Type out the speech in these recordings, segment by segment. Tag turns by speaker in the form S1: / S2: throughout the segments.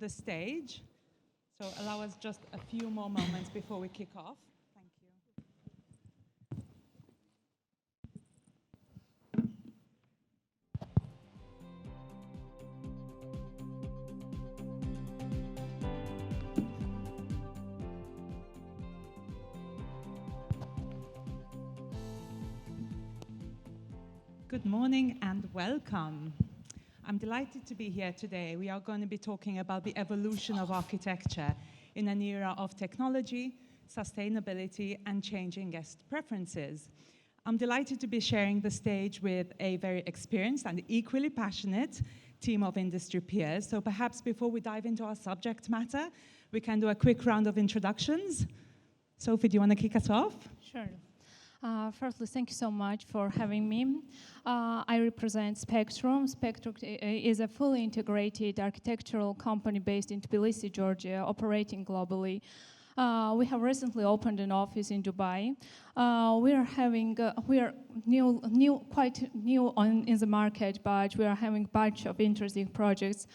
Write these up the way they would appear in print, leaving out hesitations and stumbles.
S1: the stage. So allow us just a few more moments before we kick off. Thank you. Good morning and welcome. I'm delighted to be here today. We are going to be talking about the evolution of architecture in an era of technology, sustainability, and changing guest preferences. I'm delighted to be sharing the stage with a very experienced and equally passionate team of industry peers. So perhaps before we dive into our subject matter, we can do a quick round of introductions. Sophie, do you want to kick us off?
S2: Sure. Firstly, thank you so much for having me. I represent Spectrum. Spectrum is a fully integrated architectural company based in Tbilisi, Georgia, operating globally. We have recently opened an office in Dubai. We are quite new in the market, but we are having a bunch of interesting projects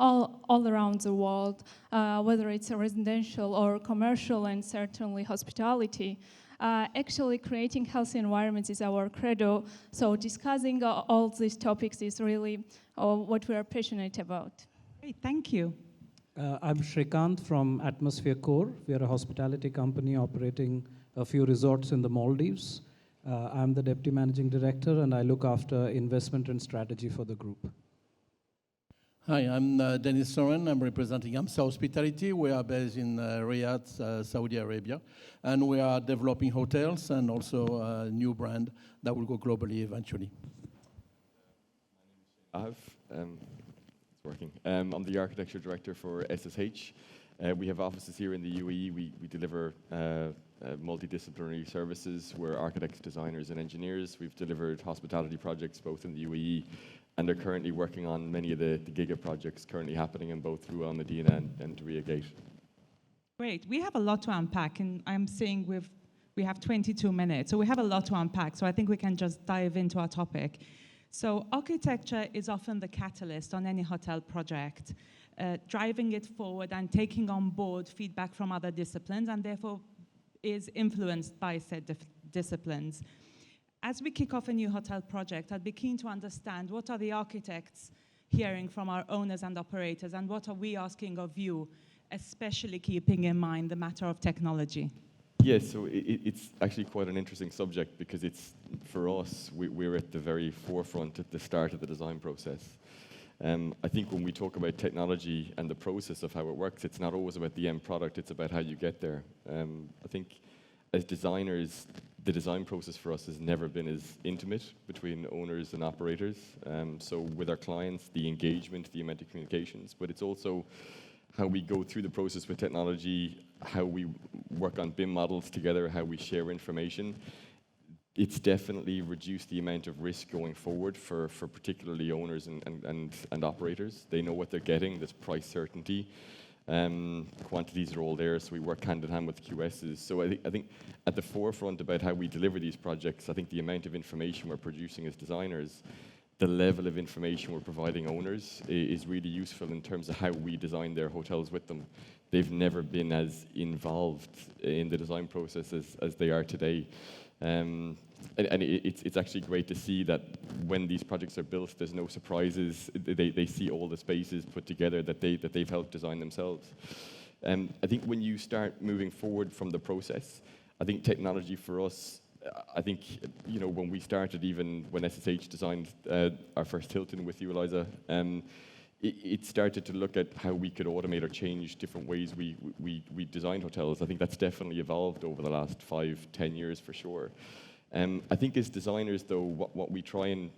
S2: all around the world, whether it's a residential or commercial, and certainly hospitality. Actually, creating healthy environments is our credo, so discussing all these topics is really what we are passionate about.
S1: Great, thank you.
S3: I'm Shrikant from AtmosphereCore. We are a hospitality company operating a few resorts in the Maldives. I'm the Deputy Managing Director, and I look after investment and strategy for the group.
S4: Hi, I'm Denis Sorin. I'm representing AMSA Hospitality. We are based in Riyadh, Saudi Arabia, and we are developing hotels and also a new brand that will go globally eventually.
S5: It's working. I'm the architecture director for SSH. We have offices here in the UAE. We deliver multidisciplinary services. We're architects, designers, and engineers. We've delivered hospitality projects both in the UAE and are currently working on many of the giga projects currently happening in both Ruel Medina and Diriyah Gate.
S1: Great. We have a lot to unpack, and I'm seeing we have 22 minutes, so we have a lot to unpack, so I think we can just dive into our topic. So architecture is often the catalyst on any hotel project, driving it forward and taking on board feedback from other disciplines, and therefore is influenced by said disciplines. As we kick off a new hotel project, I'd be keen to understand what are the architects hearing from our owners and operators, and what are we asking of you, especially keeping in mind the matter of technology?
S5: Yes, so it's actually quite an interesting subject because it's, for us, we're at the very forefront at the start of the design process. I think when we talk about technology and the process of how it works, it's not always about the end product, it's about how you get there. I think as designers, the design process for us has never been as intimate between owners and operators. So with our clients, the engagement, the amount of communications, but it's also how we go through the process with technology, how we work on BIM models together, how we share information. It's definitely reduced the amount of risk going forward for particularly owners and operators. They know what they're getting, there's price certainty. Quantities are all there, so we work hand in hand with QSs. So I think at the forefront about how we deliver these projects, I think the amount of information we're producing as designers, the level of information we're providing owners is really useful in terms of how we design their hotels with them. They've never been as involved in the design process as they are today. And it's actually great to see that when these projects are built, there's no surprises. They see all the spaces put together that they've helped design themselves. I think when you start moving forward from the process, I think technology for us, I think, you know, when we started, even when SSH designed our first Hilton with you, Elyza, it started to look at how we could automate or change different ways we designed hotels. I think that's definitely evolved over the last 5-10 years for sure. I think as designers, though, what we try and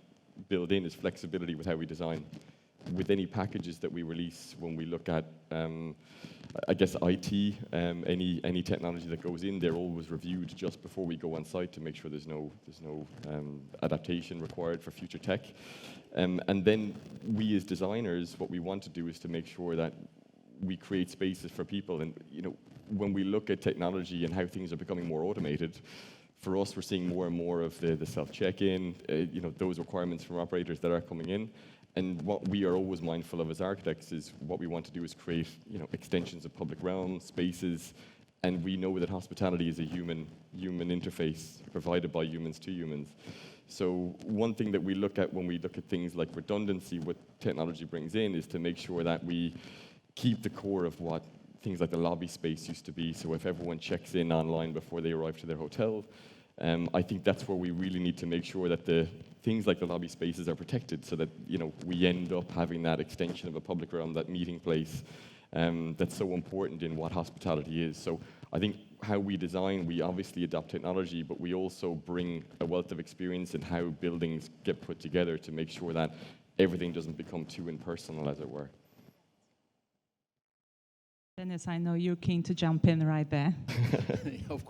S5: build in is flexibility with how we design. With any packages that we release, when we look at, I guess, IT, any technology that goes in, they're always reviewed just before we go on site to make sure there's no adaptation required for future tech. And then we as designers, what we want to do is to make sure that we create spaces for people. And you know, when we look at technology and how things are becoming more automated, for us, we're seeing more and more of the self-check-in, you know, those requirements from operators that are coming in. And what we are always mindful of as architects is what we want to do is create, extensions of public realm, spaces, and we know that hospitality is a human interface provided by humans to humans. So one thing that we look at when we look at things like redundancy, what technology brings in, is to make sure that we keep the core of what things like the lobby space used to be. So if everyone checks in online before they arrive to their hotel, I think that's where we really need to make sure that the things like the lobby spaces are protected, so that we end up having that extension of a public realm, that meeting place, that's so important in what hospitality is. So I think how we design, we obviously adopt technology, but we also bring a wealth of experience in how buildings get put together to make sure that everything doesn't become too impersonal, as it were.
S1: Denis, I know you're keen to jump in right there.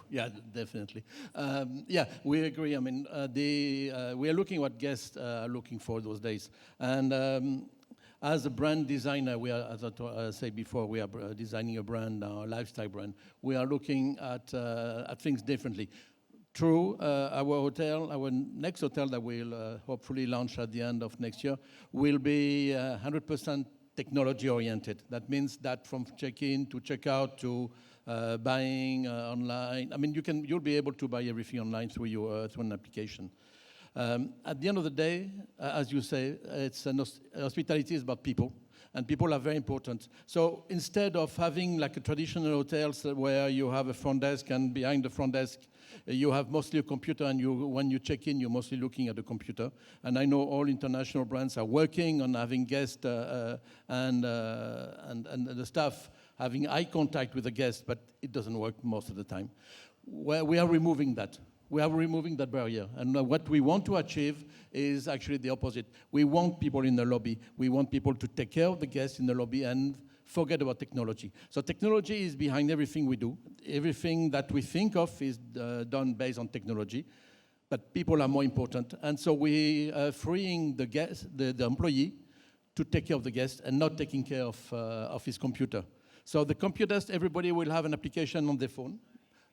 S4: Yeah, definitely. Yeah, we agree. I mean, we are looking what guests are looking for those days. And as a brand designer, we are, as I said before, we are designing a brand, a lifestyle brand. We are looking at things differently. True, our hotel, our next hotel that we'll hopefully launch at the end of next year, will be 100% technology-oriented. That means that from check-in to check-out to buying online. I mean, you'll be able to buy everything online through an application. At the end of the day, as you say, hospitality is about people, and people are very important. So instead of having like a traditional hotels where you have a front desk, and behind the front desk you have mostly a computer, and when you check in, you're mostly looking at the computer. And I know all international brands are working on having guests and the staff having eye contact with the guests, but it doesn't work most of the time. We are removing that. We are removing that barrier. And what we want to achieve is actually the opposite. We want people in the lobby. We want people to take care of the guests in the lobby and forget about technology. So technology is behind everything we do. Everything that we think of is done based on technology, but people are more important. And so we are freeing the guest, the employee, to take care of the guest and not taking care of his computer. So the computers, everybody will have an application on their phone.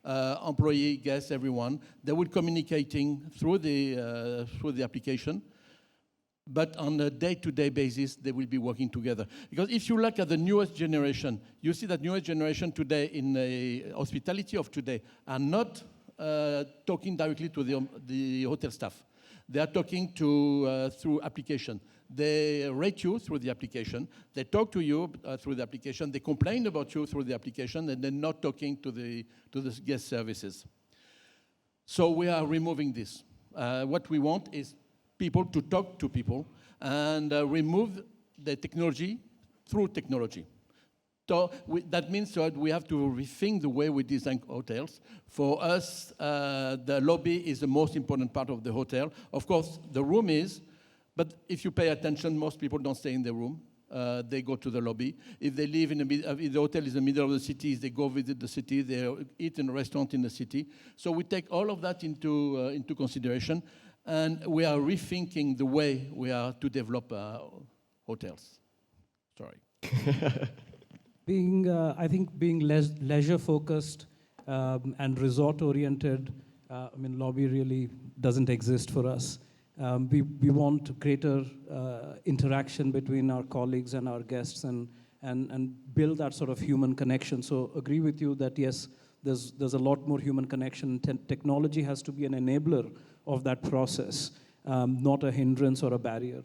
S4: Employee, guests, everyone. They will communicating through the application. But on a day-to-day basis, they will be working together. Because if you look at the newest generation, you see that newest generation today in the hospitality of today are not talking directly to the hotel staff. They are talking to through application. They rate you through the application. They talk to you through the application. They complain about you through the application, and they're not talking to the guest services. So we are removing this. What we want is people to talk to people and remove the technology through technology. So that means that we have to rethink the way we design hotels. For us, the lobby is the most important part of the hotel. Of course, the room is, but if you pay attention, most people don't stay in the room. They go to the lobby. If they live if the hotel is in the middle of the city, they go visit the city. They eat in a restaurant in the city. So we take all of that into consideration. And we are rethinking the way we are to develop hotels. Sorry.
S3: I think being leisure-focused and resort-oriented, lobby really doesn't exist for us. We want greater interaction between our colleagues and our guests and build that sort of human connection. So agree with you that yes, there's a lot more human connection. Technology has to be an enabler of that process, not a hindrance or a barrier.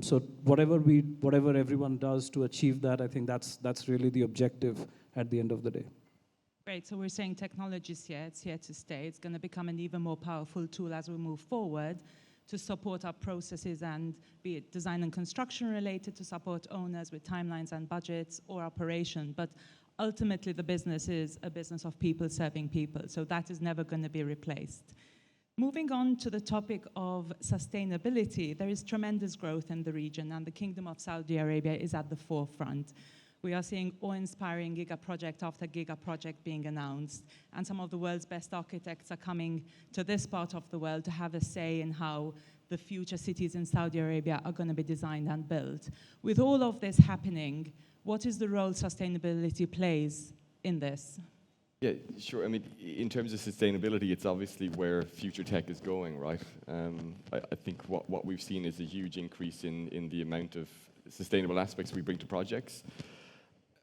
S3: So whatever everyone does to achieve that, I think that's really the objective at the end of the day.
S1: Great, so we're saying technology is here, it's here to stay. It's going to become an even more powerful tool as we move forward to support our processes, and be it design and construction related, to support owners with timelines and budgets or operation. But ultimately the business is a business of people serving people, so that is never going to be replaced. Moving on to the topic of sustainability, there is tremendous growth in the region, and the Kingdom of Saudi Arabia is at the forefront. We are seeing awe-inspiring giga-project after giga-project being announced, and some of the world's best architects are coming to this part of the world to have a say in how the future cities in Saudi Arabia are going to be designed and built. With all of this happening, what is the role sustainability plays in this?
S5: Yeah, sure. I mean, in terms of sustainability, it's obviously where future tech is going, right? I think what we've seen is a huge increase in the amount of sustainable aspects we bring to projects.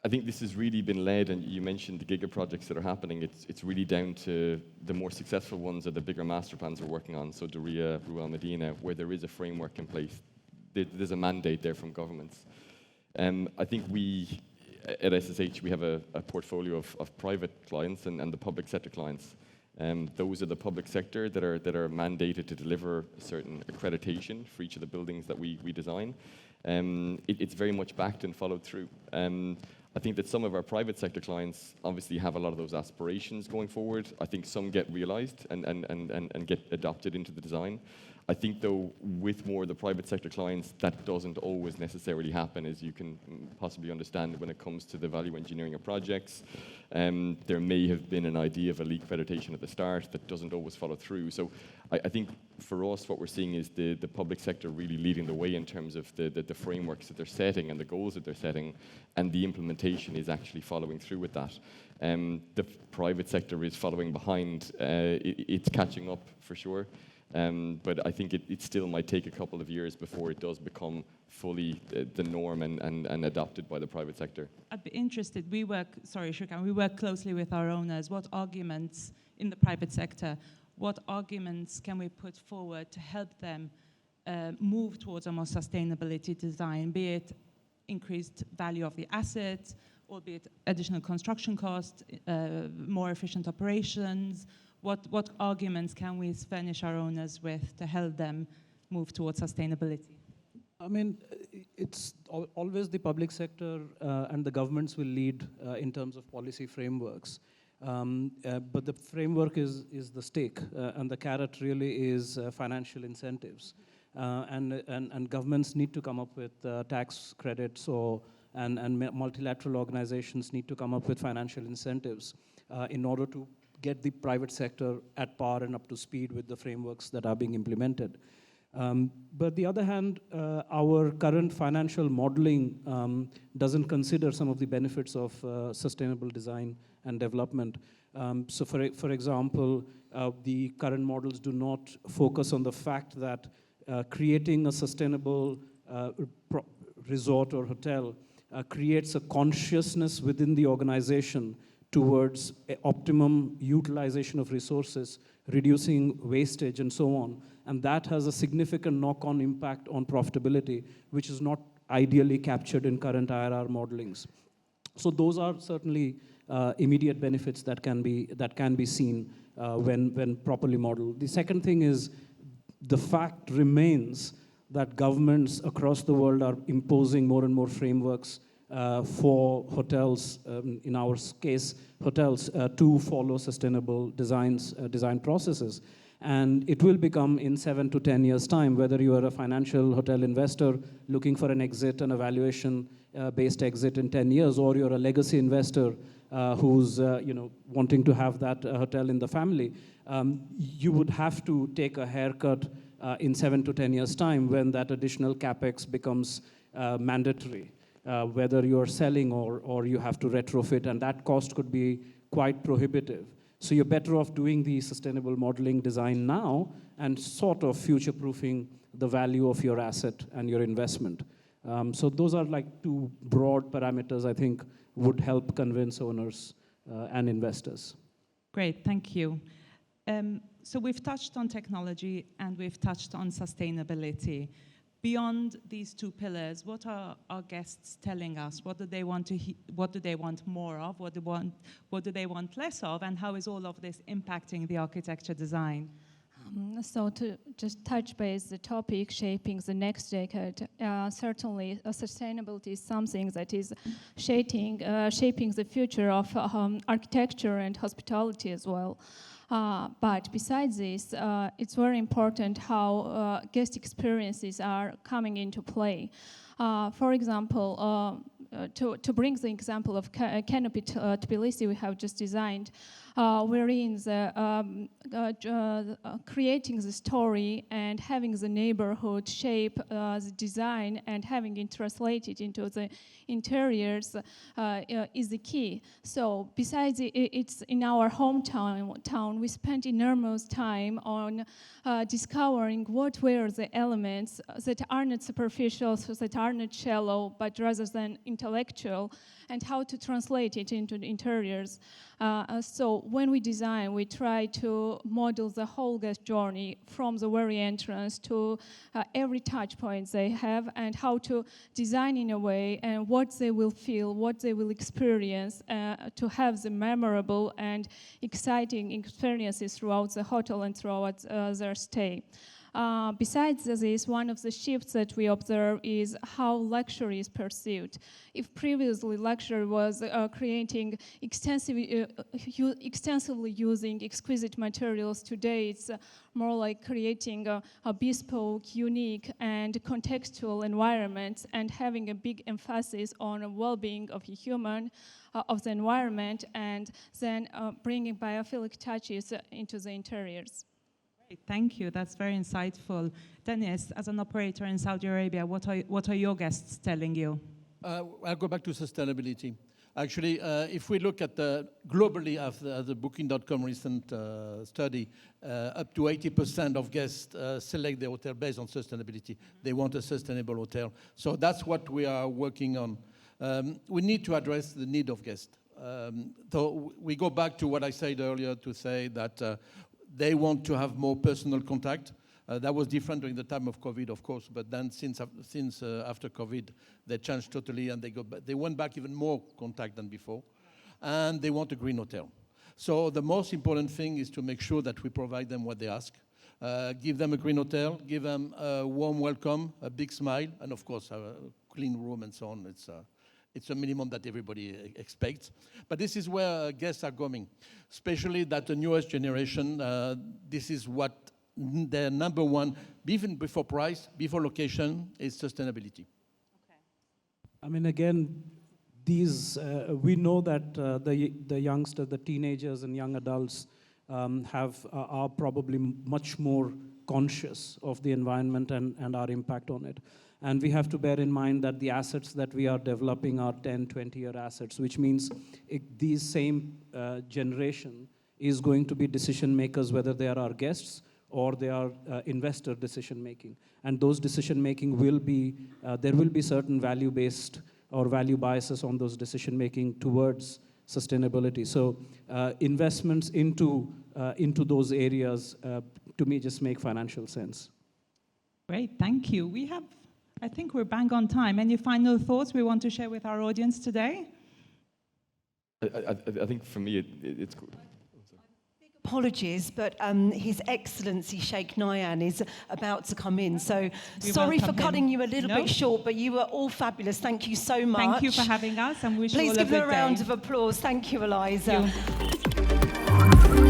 S5: I think this has really been led, and you mentioned the giga projects that are happening. It's really down to the more successful ones are the bigger master plans we're working on. So Diriyah, Ruel Medina, where there is a framework in place. There's a mandate there from governments. I think we, at SSH, we have a portfolio of private clients and the public sector clients. Those are the public sector that are mandated to deliver a certain accreditation for each of the buildings that we design. It's very much backed and followed through. I think that some of our private sector clients obviously have a lot of those aspirations going forward. I think some get realized and get adopted into the design. I think, though, with more of the private sector clients, that doesn't always necessarily happen, as you can possibly understand when it comes to the value engineering of projects. There may have been an idea of a LEED accreditation at the start that doesn't always follow through. So I think for us, what we're seeing is the public sector really leading the way in terms of the frameworks that they're setting and the goals that they're setting, and the implementation is actually following through with that. The private sector is following behind. It's catching up for sure. But I think it still might take a couple of years before it does become fully the norm and adopted by the private sector.
S1: I'd be interested. Shrikant, we work closely with our owners. What arguments in the private sector, what arguments can we put forward to help them move towards a more sustainability design, be it increased value of the assets, or be it additional construction costs, more efficient operations? What arguments can we furnish our owners with to help them move towards sustainability?
S3: I mean, it's always the public sector and the governments will lead in terms of policy frameworks. But the framework is the stake, and the carrot really is financial incentives. And governments need to come up with tax credits, and multilateral organizations need to come up with financial incentives in order to get the private sector at par and up to speed with the frameworks that are being implemented. But the other hand, our current financial modeling doesn't consider some of the benefits of sustainable design and development. So for example, the current models do not focus on the fact that creating a sustainable resort or hotel creates a consciousness within the organization towards optimum utilization of resources, reducing wastage, and so on. And that has a significant knock-on impact on profitability, which is not ideally captured in current IRR modelings. So those are certainly immediate benefits that can be seen when properly modeled. The second thing is, the fact remains that governments across the world are imposing more and more frameworks for hotels, in our case, hotels, to follow sustainable design processes. And it will become, in 7 to 10 years' time, whether you are a financial hotel investor looking for an exit, an evaluation-based exit in 10 years, or you're a legacy investor who's wanting to have that hotel in the family, you would have to take a haircut in 7 to 10 years' time when that additional capex becomes mandatory. Whether you're selling or you have to retrofit, and that cost could be quite prohibitive. So you're better off doing the sustainable modeling design now and sort of future-proofing the value of your asset and your investment. So those are like two broad parameters I think would help convince owners and investors.
S1: Great, thank you. So we've touched on technology and we've touched on sustainability. Beyond these two pillars, what are our guests telling us? What do they want to what do they want more of? What do they want less of? And how is all of this impacting the architecture design?
S2: So to just touch base the topic, shaping the next decade, certainly sustainability is something that is shaping the future of architecture and hospitality as well. But besides this, it's very important how guest experiences are coming into play. For example, to bring the example of Canopy Tbilisi we have just designed, wherein creating the story and having the neighborhood shape the design and having it translated into the interiors is the key. So besides it's in our hometown, we spent enormous time on discovering what were the elements that are not superficial, so that are not shallow, but rather than intellectual, and how to translate it into the interiors. So when we design, we try to model the whole guest journey from the very entrance to every touch point they have, and how to design in a way and what they will feel, what they will experience, to have the memorable and exciting experiences throughout the hotel and throughout their stay. Besides this, one of the shifts that we observe is how luxury is perceived. If previously luxury was creating extensively using exquisite materials, today it's more like creating a bespoke, unique, and contextual environment, and having a big emphasis on the well-being of the human, of the environment, and then bringing biophilic touches into the interiors.
S1: Thank you. That's very insightful. Denis, as an operator in Saudi Arabia, what are your guests telling you?
S4: I'll go back to sustainability. Actually, if we look at globally after the Booking.com recent study, up to 80% of guests select their hotel based on sustainability. They want a sustainable hotel. So that's what we are working on. We need to address the need of guests. So we go back to what I said earlier to say that they want to have more personal contact. That was different during the time of COVID, of course, but then since after COVID, they changed totally, and they went back even more contact than before, and they want a green hotel. So the most important thing is to make sure that we provide them what they ask, give them a green hotel, give them a warm welcome, a big smile, and of course a clean room and so on. It's a minimum that everybody expects. But this is where guests are going, especially that the newest generation, this is what their number one, even before price, before location, is sustainability.
S3: Okay. I mean, again, these, we know that the youngsters, the teenagers and young adults are probably much more conscious of the environment and our impact on it. And we have to bear in mind that the assets that we are developing are 10, 20-year assets, which means these same generation is going to be decision makers, whether they are our guests or they are investor decision making. And those decision making will be, there will be certain value-based or value biases on those decision making towards sustainability. So investments into those areas, to me, just make financial sense.
S1: Great, thank you. I think we're bang on time. Any final thoughts we want to share with our audience today?
S5: I think for me, it's good.
S6: Apologies, but His Excellency Sheikh Nayan is about to come in. So sorry for cutting you a little bit short, but you were all fabulous. Thank you so much.
S1: Thank you for having us, and wish you all a good day.
S6: Please give them a round of applause. Thank you, Elyza. Thank you.